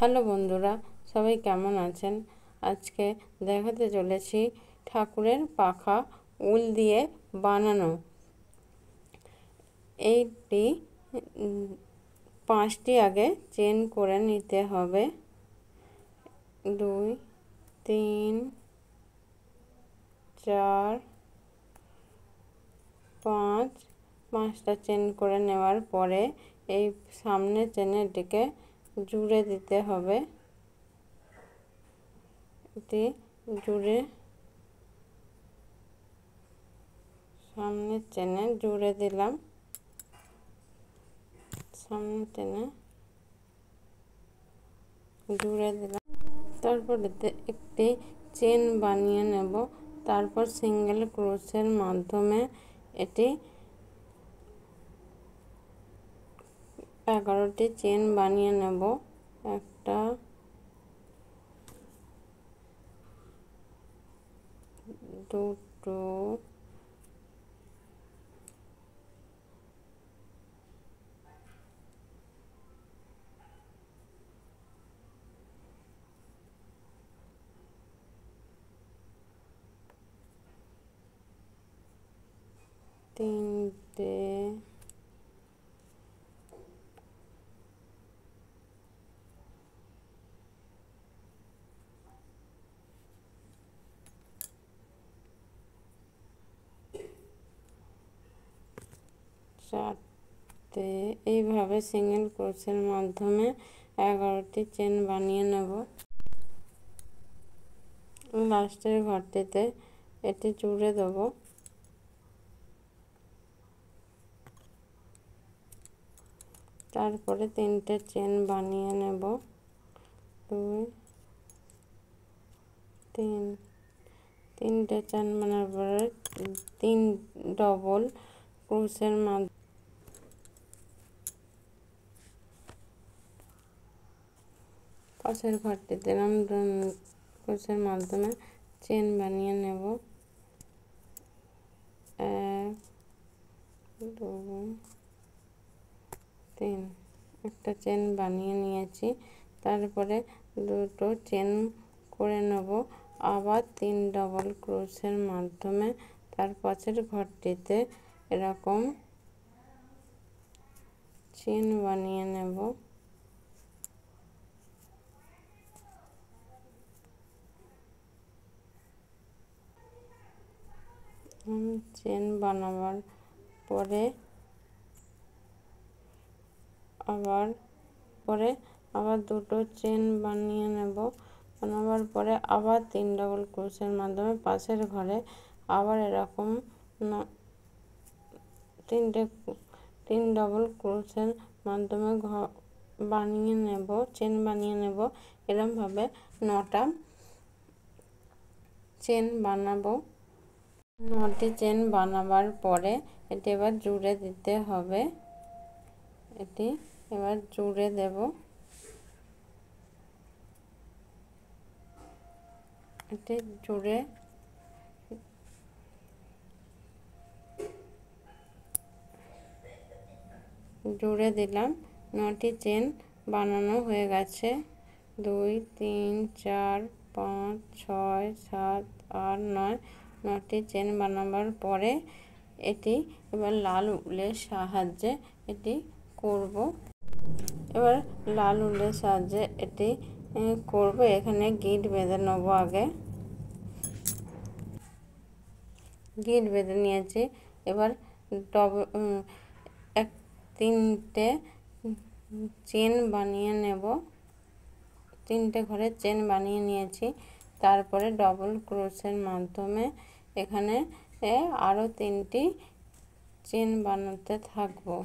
Hello বন্ধুরা, সবাই কেমন আছেন? আজকে দেখাতে চলেছি ঠাকুরের পাখা উল দিয়ে বানানো। এইটি 5টি আগে চেন করে নিতে হবে। 2 3 4 5টা চেন করে নেওয়ার পরে এই সামনের চেনটিকে জুড়ে দিতে হবে। এটি জুড়ে সামনের চেনে জুড়ে দিলাম। সামনের চেনে জুড়ে দিলাম। তারপর একটি চেন বানিয়ে নেব। তারপর সিঙ্গেল ক্রোশের মাধ্যমে এটি 11টি চেন বানিয়ে নেব। একটা, দুটো, তিনটে, চারটে। এইভাবে সিঙ্গেল ক্রোশের মাধ্যমে 11টি চেন বানিয়ে নেব। লাস্টের ঘরটিতে এটি জুড়ে দেব। তারপরে 3টে চেন বানিয়ে নেব। 2 3 3টে চেন বানার পরে 3 ডবল ক্রোশের মাধ্যমে পাশের ঘরটিতে ক্রোশের মাধ্যমে চেন বানিয়ে নেব। 1 2 3 একটা চেন বানিয়ে নিয়েছি। তারপরে দুটো চেন করে নেব আবার 3 ডবল ক্রোশের মাধ্যমে। তার পাশের ঘরটিতে এরকম চেন বানিয়ে নেব। চেন বানাবার পরে আবার দুটো চেন বানিয়ে নেব। বানাবার পরে আবার 3 ডবল ক্রোশের মাধ্যমে পাশের ঘরে আবার এরকম 3 ডবল ক্রোশের মাধ্যমে বানিয়ে নেব, চেন বানিয়ে নেব। এরকম ভাবে 9টা চেন বানাবো। 9টি চেন বানাবার পরে এটি এবার জুড়ে দিতে হবে। এটি এবার জুড়ে দেব। এটি জুড়ে দিলাম। 9টি চেন বানানো হয়ে গেছে। 2 3 4 5 6 7 8 9 9টি চেন বানাবার পরে এটি এবার লাল উলের সাহায্যে এটি করব। এবার লাল উলের সাহায্যে এটি করব। এখানে গিট বেঁধে নেব। আগে গিট বেঁধে নিয়েছি। এবার তিনটে চেন বানিয়ে নেব। 3টে ঘরে চেন বানিয়ে নিয়েছি। তারপরে ডবল ক্রোশের মাধ্যমে এখানে আরও 3টি চেন বানাতে থাকবো।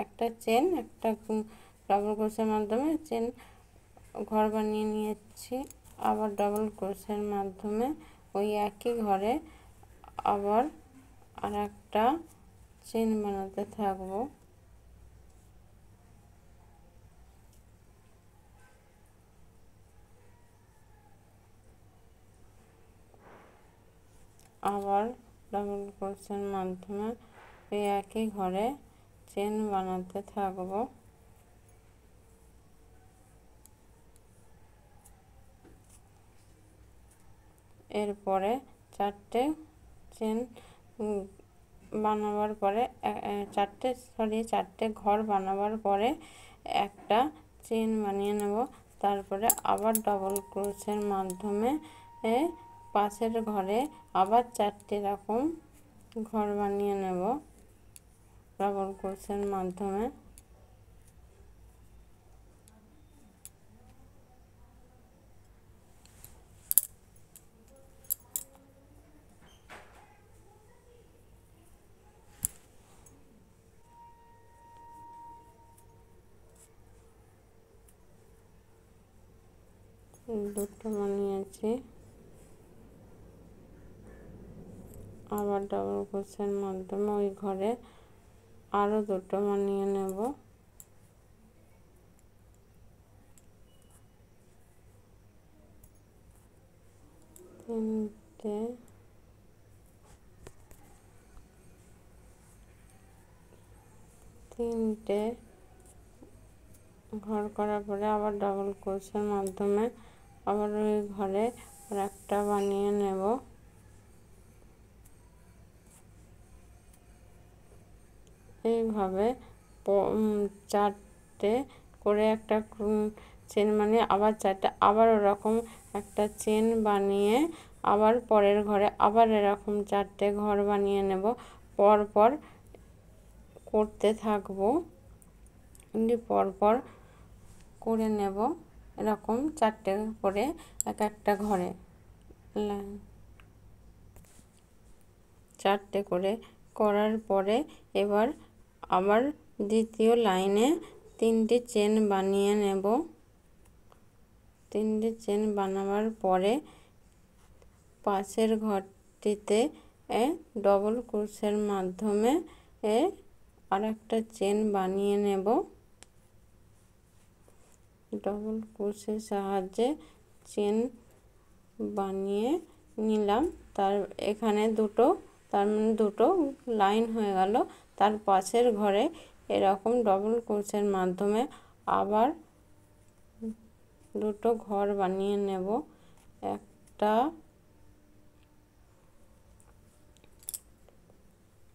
একটা চেন, একটা ডবল ক্রোশের মাধ্যমে চেন ঘর বানিয়ে নিয়েছি। আবার ডবল ক্রোশের মাধ্যমে ওই একই ঘরে আবার আর একটা চেন বানাতে থাকবো। আবার ডবল ক্রোশের মাধ্যমে ওই একই ঘরে চেন বানাতে থাকবো। এরপরে চারটে চেন বানাবার পরে চারটে ঘর বানাবার পরে একটা চেন বানিয়ে নেব। তারপরে আবার ডবল ক্রোশের মাধ্যমে পাশের ঘরে আবার চারটে এরকম ঘর বানিয়ে নেব ডবল ক্রোশের মাধ্যমে। দুটো বানিয়েছি, আবার ডবল ক্রোশের মাধ্যমে ওই ঘরে আরো দুটো বানিয়ে নেব। তিনটে ঘর করার পরে আবার ডবল ক্রোশের মাধ্যমে আবার ওই ঘরে আর একটা বানিয়ে নেব। এইভাবে চারটে করে একটা চেন বানিয়ে আবার চারটে, আবার ওরকম একটা চেন বানিয়ে আবার পরের ঘরে আবার এরকম চারটে ঘর বানিয়ে নেব। পর পর করতে থাকবো, পর পর করে নেব এরকম চারটে করে এক একটা ঘরে চারটে করে করার পরে এবার আবার দ্বিতীয় লাইনে তিনটে চেন বানিয়ে নেব। তিনটে চেন বানাবার পরে পাশের ঘরটিতে ডবল ক্রোশের মাধ্যমে আর একটা চেন বানিয়ে নেব। ডবল ক্রোশের সাহায্যে চেন বানিয়ে নিলাম। তার এখানে দুটো, তার মানে দুটো লাইন হয়ে গেল। তার পাশের ঘরে এরকম ডবল ক্রোশের মাধ্যমে আবার দুটো ঘর বানিয়ে নেব। একটা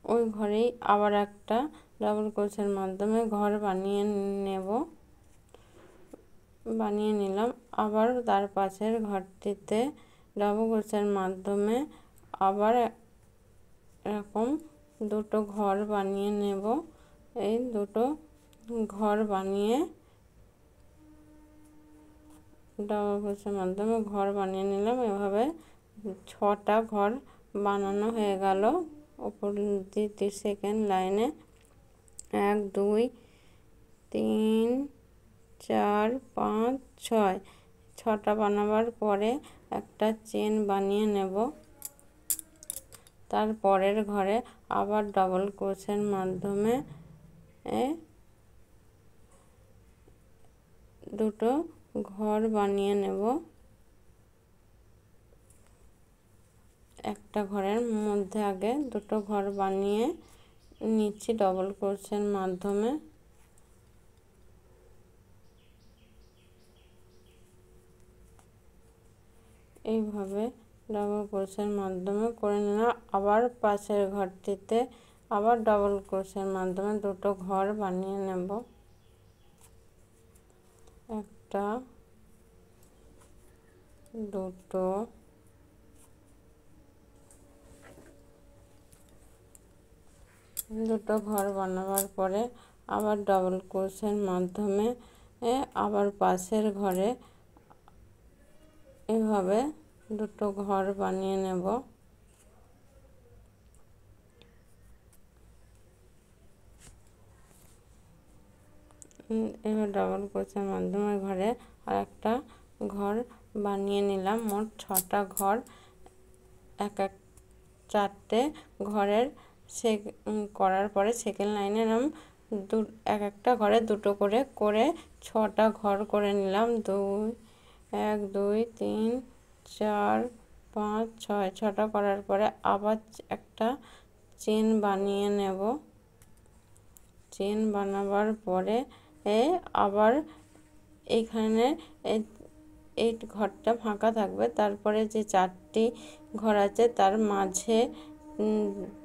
ওই ঘরেই আবার একটা ডবল ক্রোশের মাধ্যমে ঘর বানিয়ে নেব, বানিয়ে নিলাম। আবার তার পাশের ঘরটিতে ডবল ক্রোশের মাধ্যমে আবার এরকম দুটো ঘর বানিয়ে নেব। এই দুটো ঘর বানিয়ে ডবল ক্রোশের মাধ্যমে ঘর বানিয়ে নিলাম। এভাবে 6টা ঘর বানানো হয়ে গেল। উপর দ্বিতীয় সেকেন্ড লাইনে 1 2 3 4 5 6, 6টা বানাবার পরে একটা চেন বানিয়ে নেব। তার পরের ঘরে আবার ডবল ক্রোশের মাধ্যমে দুটো ঘর বানিয়ে নেব। একটা ঘরের মধ্যে আগে দুটো ঘর বানিয়ে নিচ্ছি ডবল ক্রোশের মাধ্যমে। এইভাবে ডবল ক্রোশের মাধ্যমে করে নিলাম। আবার পাশের ঘরটিতে আবার ডবল ক্রোশের মাধ্যমে দুটো ঘর বানিয়ে নেব। একটা, দুটো, দুটো ঘর বানাবার পরে আবার ডবল ক্রোশের মাধ্যমে আবার পাশের ঘরে এভাবে দুটো ঘর বানিয়ে নেব। এবার ডবল ক্রোশের মাধ্যমে ঘরে আর একটা ঘর বানিয়ে নিলাম। মোট 6টা ঘর, এক চারটে ঘরের করার পরে সেকেন্ড লাইনে এরকম এক একটা ঘরে দুটো করে 6টা ঘর করে নিলাম। 1 2 3 4 5 6, 6টা করার পরে আবার একটা চেন বানিয়ে নেব। চেন বানাবার পরে আবার এখানে এই ঘরটা ফাঁকা থাকবে। তারপরে যে 4টি ঘর আছে তার মাঝে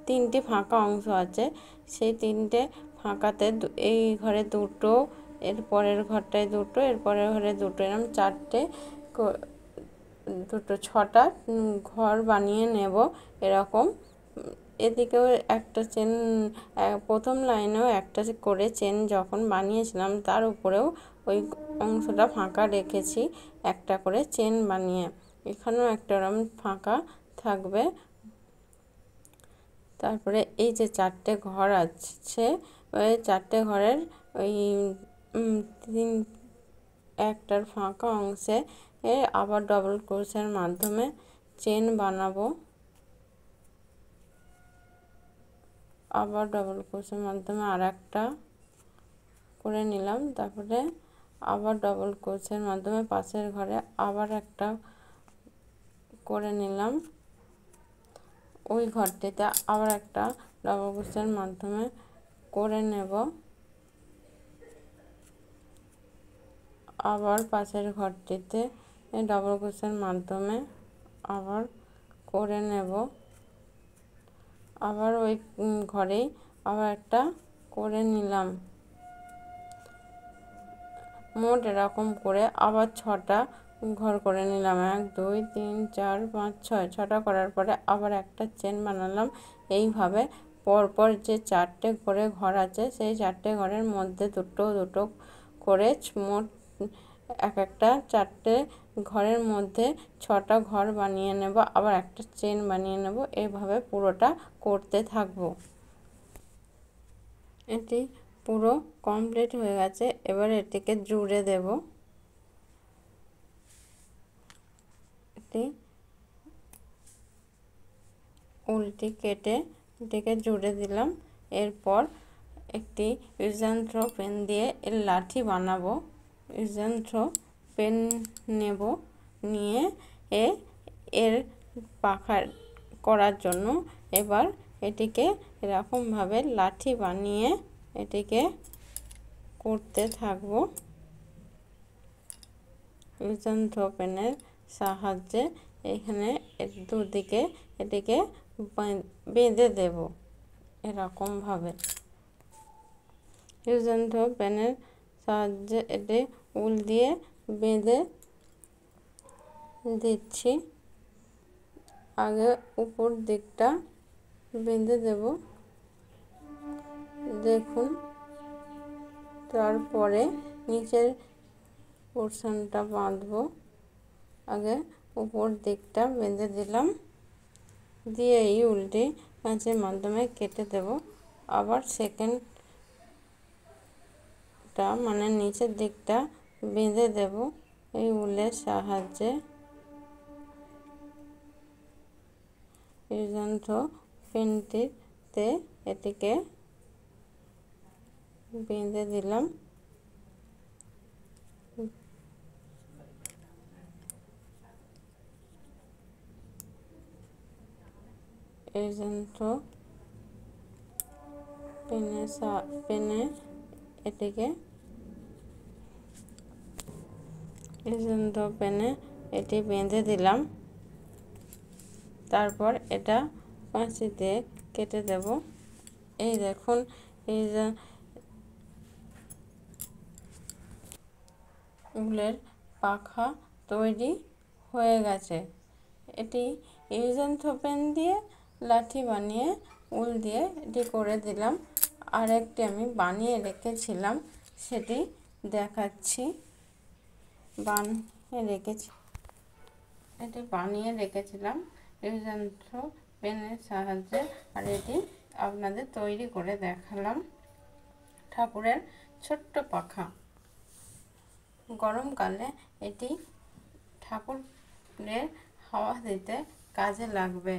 3টি ফাঁকা অংশ আছে, সেই 3টে ফাঁকাতে এই ঘরে 2টো, এর পরের ঘরটায় 2টো, এর পরের ঘরে 2টো, এরকম 4টে 6টা ঘর বানিয়ে নেব এরকম। এদিকেও একটা চেন, প্রথম লাইনেও একটা করে চেন যখন বানিয়েছিলাম তার উপরেও ওই অংশটা ফাঁকা রেখেছি একটা করে চেন বানিয়ে, এখানেও একটা রকম ফাঁকা থাকবে। তারপরে এই যে 4টে ঘর আছে, ওই 4টে ঘরের ওই একটার ফাঁকা অংশে আবার ডবল ক্রোশের মাধ্যমে চেন বানাবো। আবার ডবল ক্রোশের মাধ্যমে আর একটা করে নিলাম। তারপরে আবার ডবল ক্রোশের মাধ্যমে পাশের ঘরে আবার একটা করে নিলাম। ওই ঘরটিতে আবার একটা ডবল ক্রোশের মাধ্যমে করে নেব। আবার পাশের ঘরটিতে ডবল ক্রোশের মাধ্যমে আবার করে নেব। আবার ওই ঘরেই আবার একটা করে নিলাম। মোট এরকম করে আবার 6টা ঘর করে নিলাম। 1 2 3 4 5 6, 6টা করার পরে আবার একটা চেন বানালাম। এইভাবে পরপর যে 4টে করে ঘর আছে সেই 4টে ঘরের মধ্যে 2টো 2টো করে মোট একটা 4টে ঘরের মধ্যে 6টা ঘর বানিয়ে নেব, আবার একটা চেন বানিয়ে নেব। এইভাবে পুরোটা করতে থাকবো। এটি পুরো কমপ্লিট হয়ে গেছে। এবার এটিকে জুড়ে দেব। এটি উল্টি কেটে এটিকে জুড়ে দিলাম। এরপর একটি ইউজ অ্যান্ড থ্রো পেন দিয়ে এর লাঠি বানাবো। ইউজ অ্যান্ড থ্রো পেন নেব, নিয়ে এর পাখা করার জন্য এবার এটিকে এরকমভাবে লাঠি বানিয়ে এটিকে করতে থাকবো। ইউজ অ্যান্ড থ্রো পেনের সাহায্যে এখানে দুদিকে এটিকে বেঁধে দেব এরকমভাবে। ইউজ অ্যান্ড থ্রো পেনের সাহায্যে এটি উল দিয়ে বেঁধে দিচ্ছি। আগে উপর দিকটা বেঁধে দেব, দেখুন। তারপরে নিচের পোর্শনটা বাঁধবো। আগে উপর দিকটা বেঁধে দিলাম, দিয়ে এই উল্টি কাঁচের মাধ্যমে কেটে দেব। আবার সেকেন্ডটা মানে নিচের দিকটা বেঁধে দেব এই উলের সাহায্যে। ইউজ অ্যান্ড থ্রো পেনটিতে এটিকে বেঁধে দিলাম। ইউজ অ্যান্ড থ্রো পেনে এটিকে ইউজ অ্যান্ড থ্রো পেনে এটি বেঁধে দিলাম। তারপর এটা কাঁচি দিয়ে কেটে দেব। এই দেখুন, এই যে উলের পাখা তৈরি হয়ে গেছে। এটি ইউজ অ্যান্ড থ্রো পেন দিয়ে লাঠি বানিয়ে উল দিয়ে এটি করে দিলাম। আর একটি আমি বানিয়ে রেখেছিলাম, সেটি দেখাচ্ছি। এটি বানিয়ে রেখেছিলাম ইউজ অ্যান্ড থ্রো পেনের সাহায্যে, আর এটি আপনাদের তৈরি করে দেখালাম। ঠাকুরের ছোট্ট পাখা। গরমকালে এটি ঠাকুরের হাওয়া দিতে কাজে লাগবে।